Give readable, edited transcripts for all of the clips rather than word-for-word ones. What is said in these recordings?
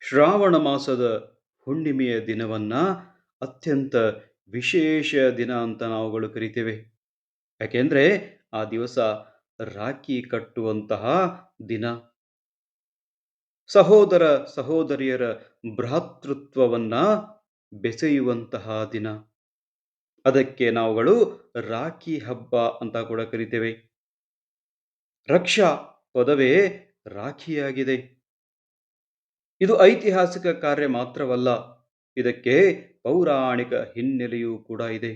ಶ್ರಾವಣ ಮಾಸದ ಹುಣ್ಣಿಮೆಯ ದಿನವನ್ನ ಅತ್ಯಂತ ವಿಶೇಷ ದಿನ ಅಂತ ನಾವುಗಳು ಕರಿತೇವೆ. ಯಾಕೆಂದ್ರೆ ಆ ದಿವಸ ರಾಖಿ ಕಟ್ಟುವಂತಹ ದಿನ. ಸಹೋದರ ಸಹೋದರಿಯರ ಭ್ರಾತೃತ್ವವನ್ನ ಬೆಸೆಯುವಂತಹ ದಿನ. ಅದಕ್ಕೆ ನಾವುಗಳು ರಾಖಿ ಹಬ್ಬ ಅಂತ ಕೂಡ ಕರಿತೇವೆ. ರಕ್ಷಾ ಪದವೇ ರಾಖಿಯಾಗಿದೆ. ಇದು ಐತಿಹಾಸಿಕ ಕಾರ್ಯ ಮಾತ್ರವಲ್ಲ, ಇದಕ್ಕೆ ಪೌರಾಣಿಕ ಹಿನ್ನೆಲೆಯೂ ಕೂಡ ಇದೆ.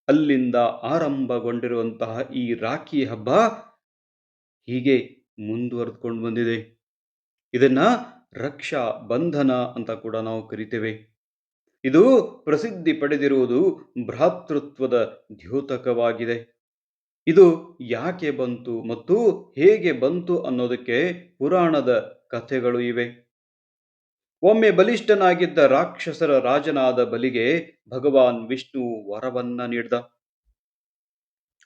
ಅಲ್ಲಿಂದ ಆರಂಭಗೊಂಡಿರುವಂತಹ ಈ ರಾಖಿ ಹಬ್ಬ ಹೀಗೆ ಮುಂದುವರೆದುಕೊಂಡು ಬಂದಿದೆ. ಇದನ್ನ ರಕ್ಷಾ ಬಂಧನ ಅಂತ ಕೂಡ ನಾವು ಕರಿತೇವೆ. ಇದು ಪ್ರಸಿದ್ಧಿ ಪಡೆದಿರುವುದು ಭ್ರಾತೃತ್ವದ ದ್ಯೋತಕವಾಗಿದೆ. ಇದು ಯಾಕೆ ಬಂತು ಮತ್ತು ಹೇಗೆ ಬಂತು ಅನ್ನೋದಕ್ಕೆ ಪುರಾಣದ ಕಥೆಗಳು ಇವೆ. ಒಮ್ಮೆ ಬಲಿಷ್ಠನಾಗಿದ್ದ ರಾಕ್ಷಸರ ರಾಜನಾದ ಬಲಿಗೆ ಭಗವಾನ್ ವಿಷ್ಣು ವರವನ್ನ ನೀಡಿದ.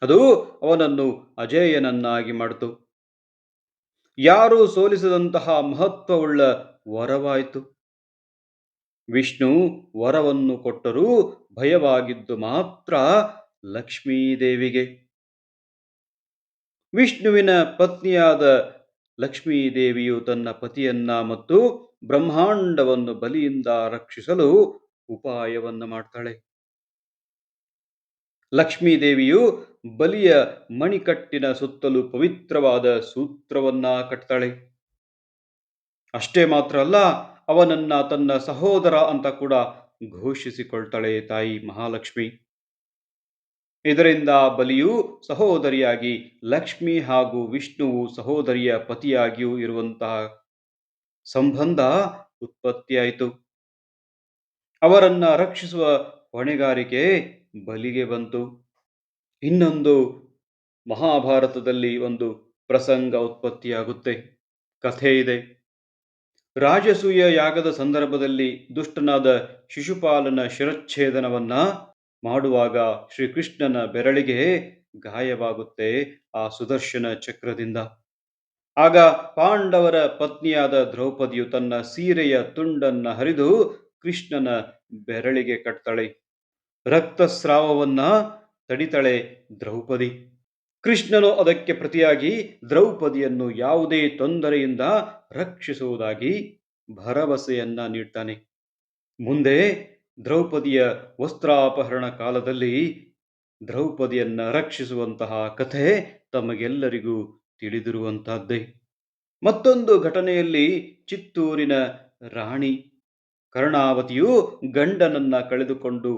ಅದು ಅವನನ್ನು ಅಜೇಯನನ್ನಾಗಿ ಮಾಡಿತು. ಯಾರೂ ಸೋಲಿಸದಂತಹ ಮಹತ್ವವುಳ್ಳ ವರವಾಯಿತು. ವಿಷ್ಣು ವರವನ್ನು ಕೊಟ್ಟರೂ ಭಯವಾಗಿದ್ದು ಮಾತ್ರ ಲಕ್ಷ್ಮೀದೇವಿಗೆ. ವಿಷ್ಣುವಿನ ಪತ್ನಿಯಾದ ಲಕ್ಷ್ಮೀದೇವಿಯು ತನ್ನ ಪತಿಯನ್ನ ಮತ್ತು ಬ್ರಹ್ಮಾಂಡವನ್ನು ಬಲಿಯಿಂದ ರಕ್ಷಿಸಲು ಉಪಾಯವನ್ನು ಮಾಡ್ತಾಳೆ. ಲಕ್ಷ್ಮೀದೇವಿಯು ಬಲಿಯ ಮಣಿಕಟ್ಟಿನ ಸುತ್ತಲೂ ಪವಿತ್ರವಾದ ಸೂತ್ರವನ್ನ ಕಟ್ತಾಳೆ. ಅಷ್ಟೇ ಮಾತ್ರ ಅಲ್ಲ, ಅವನನ್ನ ತನ್ನ ಸಹೋದರ ಅಂತ ಕೂಡ ಘೋಷಿಸಿಕೊಳ್ತಾಳೆ ತಾಯಿ ಮಹಾಲಕ್ಷ್ಮಿ. ಇದರಿಂದ ಬಲಿಯು ಸಹೋದರಿಯಾಗಿ, ಲಕ್ಷ್ಮಿ ಹಾಗೂ ವಿಷ್ಣುವು ಸಹೋದರಿಯ ಪತಿಯಾಗಿಯೂ ಇರುವಂತಹ ಸಂಬಂಧ ಉತ್ಪತ್ತಿಯಾಯಿತು. ಅವರನ್ನ ರಕ್ಷಿಸುವ ಹೊಣೆಗಾರಿಕೆ ಬಲಿಗೆ ಬಂತು. ಇನ್ನೊಂದು ಮಹಾಭಾರತದಲ್ಲಿ ಒಂದು ಪ್ರಸಂಗ ಉತ್ಪತ್ತಿಯಾಗುತ್ತೆ, ಕಥೆ ಇದೆ. ರಾಜಸೂಯ ಯಾಗದ ಸಂದರ್ಭದಲ್ಲಿ ದುಷ್ಟನಾದ ಶಿಶುಪಾಲನ ಶಿರಚ್ಛೇದನವನ್ನ ಮಾಡುವಾಗ ಶ್ರೀಕೃಷ್ಣನ ಬೆರಳಿಗೆ ಗಾಯವಾಗುತ್ತೆ ಆ ಸುದರ್ಶನ ಚಕ್ರದಿಂದ. ಆಗ ಪಾಂಡವರ ಪತ್ನಿಯಾದ ದ್ರೌಪದಿಯು ತನ್ನ ಸೀರೆಯ ತುಂಡನ್ನ ಹರಿದು ಕೃಷ್ಣನ ಬೆರಳಿಗೆ ಕಟ್ತಾಳೆ. ರಕ್ತಸ್ರಾವವನ್ನ ತಡಿತಾಳೆ ದ್ರೌಪದಿ. ಕೃಷ್ಣನು ಅದಕ್ಕೆ ಪ್ರತಿಯಾಗಿ ದ್ರೌಪದಿಯನ್ನು ಯಾವುದೇ ತೊಂದರೆಯಿಂದ ರಕ್ಷಿಸುವುದಾಗಿ ಭರವಸೆಯನ್ನ ನೀಡ್ತಾನೆ. ಮುಂದೆ ದ್ರೌಪದಿಯ ವಸ್ತ್ರಾಪಹರಣ ಕಾಲದಲ್ಲಿ ದ್ರೌಪದಿಯನ್ನ ರಕ್ಷಿಸುವಂತಹ ಕಥೆ ತಮಗೆಲ್ಲರಿಗೂ ತಿಳಿದಿರುವಂತಹದ್ದೇ. ಮತ್ತೊಂದು ಘಟನೆಯಲ್ಲಿ ಚಿತ್ತೂರಿನ ರಾಣಿ ಕರ್ಣಾವತಿಯು ಗಂಡನನ್ನ ಕಳೆದುಕೊಂಡು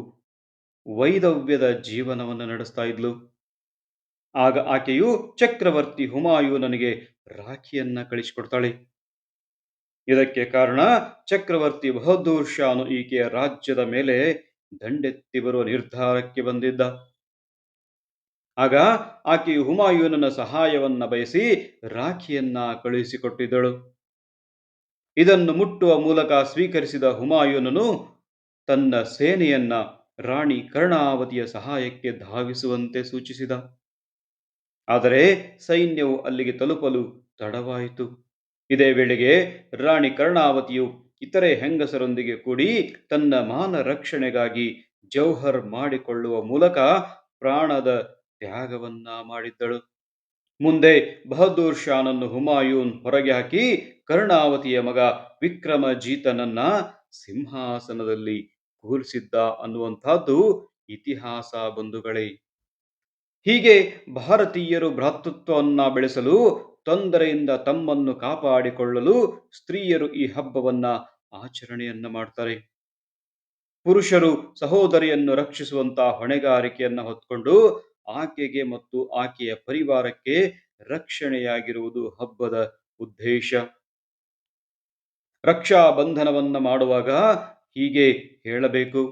ವೈಧವ್ಯದ ಜೀವನವನ್ನು ನಡೆಸ್ತಾ ಇದ್ಲು. ಆಗ ಆಕೆಯು ಚಕ್ರವರ್ತಿ ಹುಮಾಯೂನನಿಗೆ ರಾಖಿಯನ್ನ ಕಳಿಸಿಕೊಡ್ತಾಳೆ. ಇದಕ್ಕೆ ಕಾರಣ ಚಕ್ರವರ್ತಿ ಬಹದ್ದೂರ್ ಶಾನು ಈಕೆಯ ರಾಜ್ಯದ ಮೇಲೆ ದಂಡೆತ್ತಿ ಬರುವ ನಿರ್ಧಾರಕ್ಕೆ ಬಂದಿದ್ದ. ಆಗ ಆಕೆಯು ಹುಮಾಯೂನನ ಸಹಾಯವನ್ನ ಬಯಸಿ ರಾಖಿಯನ್ನ ಕಳುಹಿಸಿಕೊಟ್ಟಿದ್ದಳು. ಇದನ್ನು ಮುಟ್ಟುವ ಮೂಲಕ ಸ್ವೀಕರಿಸಿದ ಹುಮಾಯೂನನು ತನ್ನ ಸೇನೆಯನ್ನ ರಾಣಿ ಕರ್ಣಾವತಿಯ ಸಹಾಯಕ್ಕೆ ಧಾವಿಸುವಂತೆ ಸೂಚಿಸಿದ. ಆದರೆ ಸೈನ್ಯವು ಅಲ್ಲಿಗೆ ತಲುಪಲು ತಡವಾಯಿತು. ಇದೇ ವೇಳೆಗೆ ರಾಣಿ ಕರ್ಣಾವತಿಯು ಇತರೆ ಹೆಂಗಸರೊಂದಿಗೆ ಕೂಡಿ ತನ್ನ ಮಾನ ರಕ್ಷಣೆಗಾಗಿ ಜೌಹರ್ ಮಾಡಿಕೊಳ್ಳುವ ಮೂಲಕ ಪ್ರಾಣದ ತ್ಯಾಗವನ್ನ ಮಾಡಿದ್ದಳು. ಮುಂದೆ ಬಹದ್ದೂರ್ ಶಾನನ್ನು ಹುಮಾಯೂನ್ ಹೊರಗೆ ಹಾಕಿ ಕರ್ಣಾವತಿಯ ಮಗ ವಿಕ್ರಮಜೀತನನ್ನ ಸಿಂಹಾಸನದಲ್ಲಿ ಕೂರಿಸಿದ್ದ ಅನ್ನುವಂತಹದ್ದು ಇತಿಹಾಸ ಬಂಧುಗಳೇ. ಹೀಗೆ ಭಾರತೀಯರು ಭ್ರಾತೃತ್ವವನ್ನ ಬೆಳೆಸಲು, ತೊಂದರೆಯಿಂದ ತಮ್ಮನ್ನು ಕಾಪಾಡಿಕೊಳ್ಳಲು ಸ್ತ್ರೀಯರು ಈ ಹಬ್ಬವನ್ನ ಆಚರಣೆಯನ್ನ ಮಾಡ್ತಾರೆ. ಪುರುಷರು ಸಹೋದರಿಯನ್ನು ರಕ್ಷಿಸುವಂತಹ ಹೊಣೆಗಾರಿಕೆಯನ್ನ ಹೊತ್ಕೊಂಡು ಆಕೆಗೆ ಮತ್ತು ಆಕೆಯ ಪರಿವಾರಕ್ಕೆ ರಕ್ಷಣೆಯಾಗಿರುವುದು ಹಬ್ಬದ ಉದ್ದೇಶ. ರಕ್ಷಾ ಬಂಧನವನ್ನ ಮಾಡುವಾಗ ಹೀಗೆ ಹೇಳಬೇಕು.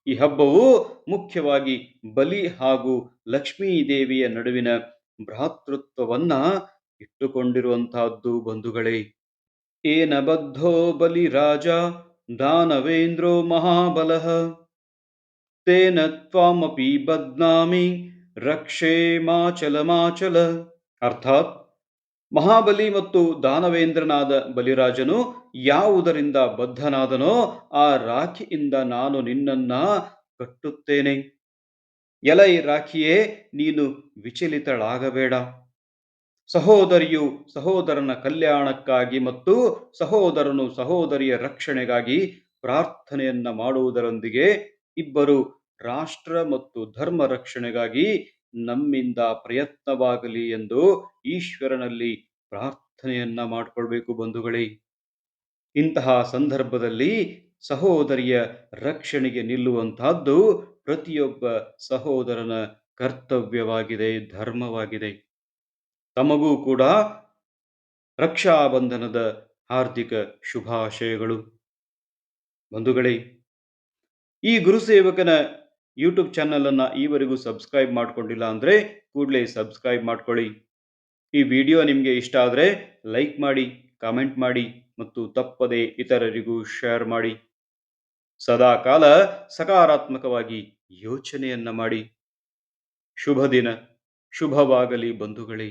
ಈ ಹಬ್ಬವು ಮುಖ್ಯವಾಗಿ ಬಲಿ ಹಾಗೂ ಲಕ್ಷ್ಮೀ ದೇವಿಯ ನಡುವಿನ ಭ್ರಾತೃತ್ವವನ್ನ ಇಟ್ಟುಕೊಂಡಿರುವಂತಹದ್ದು ಬಂಧುಗಳೇ. ಏನ ಬದ್ಧೋ ಬಲಿ ರಾಜ ದಾನವೇಂದ್ರೋ ಮಹಾಬಲಃ ತೇನ ತ್ವಾಮಪಿ ಬದ್ನಾಮಿ ರಕ್ಷೇ ಮಾಚಲ ಮಾಚಲ. ಅರ್ಥಾತ್ ಮಹಾಬಲಿ ಮತ್ತು ದಾನವೇಂದ್ರನಾದ ಬಲಿರಾಜನು ಯಾವುದರಿಂದ ಬದ್ಧನಾದನೋ ಆ ರಾಖಿಯಿಂದ ನಾನು ನಿನ್ನನ್ನ ಕಟ್ಟುತ್ತೇನೆ. ಎಲೈ ರಾಖಿಯೇ, ನೀನು ವಿಚಲಿತಳಾಗಬೇಡ. ಸಹೋದರಿಯು ಸಹೋದರನ ಕಲ್ಯಾಣಕ್ಕಾಗಿ ಮತ್ತು ಸಹೋದರನು ಸಹೋದರಿಯ ರಕ್ಷಣೆಗಾಗಿ ಪ್ರಾರ್ಥನೆಯನ್ನ ಮಾಡುವುದರೊಂದಿಗೆ ಇಬ್ಬರು ರಾಷ್ಟ್ರ ಮತ್ತು ಧರ್ಮ ರಕ್ಷಣೆಗಾಗಿ ನಮ್ಮಿಂದ ಪ್ರಯತ್ನವಾಗಲಿ ಎಂದು ಈಶ್ವರನಲ್ಲಿ ಪ್ರಾರ್ಥನೆಯನ್ನ ಮಾಡಿಕೊಳ್ಬೇಕು ಬಂಧುಗಳೇ. ಇಂತಹ ಸಂದರ್ಭದಲ್ಲಿ ಸಹೋದರಿಯ ರಕ್ಷಣೆಗೆ ನಿಲ್ಲುವಂತಹದ್ದು ಪ್ರತಿಯೊಬ್ಬ ಸಹೋದರನ ಕರ್ತವ್ಯವಾಗಿದೆ, ಧರ್ಮವಾಗಿದೆ. ತಮಗೂ ಕೂಡ ರಕ್ಷಾಬಂಧನದ ಹಾರ್ದಿಕ ಶುಭಾಶಯಗಳು. ಬಂಧುಗಳೇ, ಈ ಗುರುಸೇವಕನ ಯೂಟ್ಯೂಬ್ ಚಾನಲ್ ಅನ್ನ ಈವರೆಗೂ ಸಬ್ಸ್ಕ್ರೈಬ್ ಮಾಡ್ಕೊಂಡಿಲ್ಲ ಅಂದ್ರೆ ಕೂಡಲೇ ಸಬ್ಸ್ಕ್ರೈಬ್ ಮಾಡ್ಕೊಳ್ಳಿ. ಈ ವಿಡಿಯೋ ನಿಮಗೆ ಇಷ್ಟ ಆದರೆ ಲೈಕ್ ಮಾಡಿ, ಕಾಮೆಂಟ್ ಮಾಡಿ ಮತ್ತು ತಪ್ಪದೆ ಇತರರಿಗೂ ಶೇರ್ ಮಾಡಿ. ಸದಾ ಕಾಲ ಸಕಾರಾತ್ಮಕವಾಗಿ ಯೋಚನೆಯನ್ನ ಮಾಡಿ. ಶುಭ ದಿನ, ಶುಭವಾಗಲಿ ಬಂಧುಗಳೇ.